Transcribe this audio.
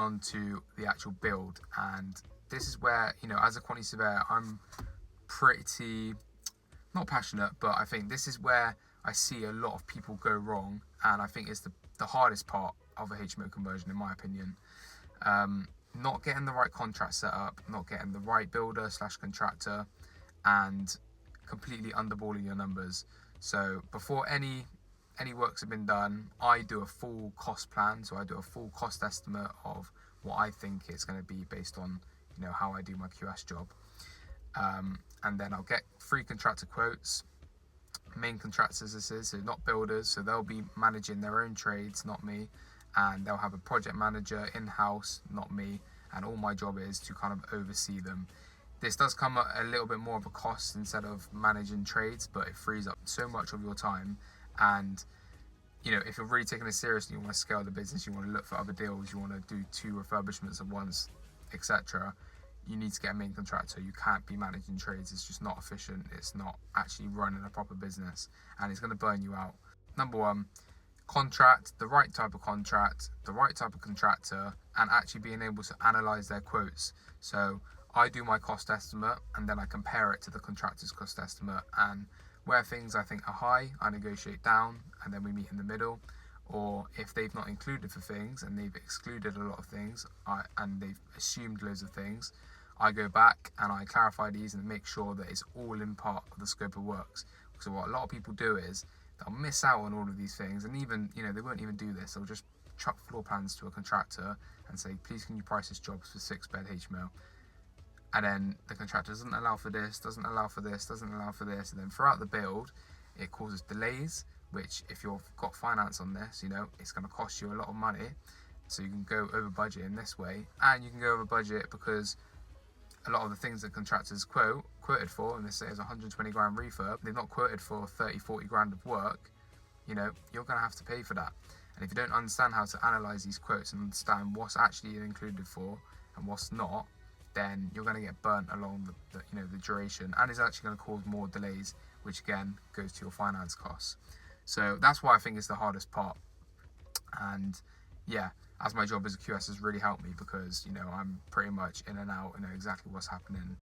on to the actual build, and this is where, as a quantity surveyor, I'm pretty not passionate, but I think this is where I see a lot of people go wrong, and I think it's the hardest part of a HMO conversion, in my opinion. Not getting the right contract set up, not getting the right builder / contractor, and completely underballing your numbers. So before any works have been done, I do a full cost plan. So I do a full cost estimate of what I think it's going to be based on how I do my QS job. And then I'll get free contractor quotes, main contractors this is, so not builders, so they'll be managing their own trades, not me, and they'll have a project manager in-house, not me, and all my job is to kind of oversee them. This does come at a little bit more of a cost instead of managing trades, but it frees up so much of your time. And if you're really taking it seriously, you want to scale the business, you want to look for other deals, you want to do 2 refurbishments at once, etc., you need to get a main contractor. You can't be managing trades. It's just not efficient. It's not actually running a proper business, and it's going to burn you out. Number one, contract the right type of contract, the right type of contractor, and actually being able to analyze their quotes. So I do my cost estimate, and then I compare it to the contractor's cost estimate, and where things I think are high, I negotiate down, and then we meet in the middle. Or if they've not included for things and they've excluded a lot of things, and they've assumed loads of things, I go back and I clarify these and make sure that it's all in part of the scope of works. So what a lot of people do is they'll miss out on all of these things, and even they won't even do this. They'll just chuck floor plans to a contractor and say, please can you price this job for 6-bed HMO, and then the contractor doesn't allow for this, doesn't allow for this, doesn't allow for this, and then throughout the build it causes delays, which if you've got finance on this, it's going to cost you a lot of money. So you can go over budget in this way, and you can go over budget because a lot of the things that contractors quoted for, and they say is 120 grand refurb, they've not quoted for 30-40 grand of work. You're going to have to pay for that. And if you don't understand how to analyze these quotes and understand what's actually included for and what's not, then you're going to get burnt along the duration, and it's actually going to cause more delays, which again goes to your finance costs. So that's why I think it's the hardest part. And yeah, as my job as a QS has really helped me, because I'm pretty much in and out, exactly what's happening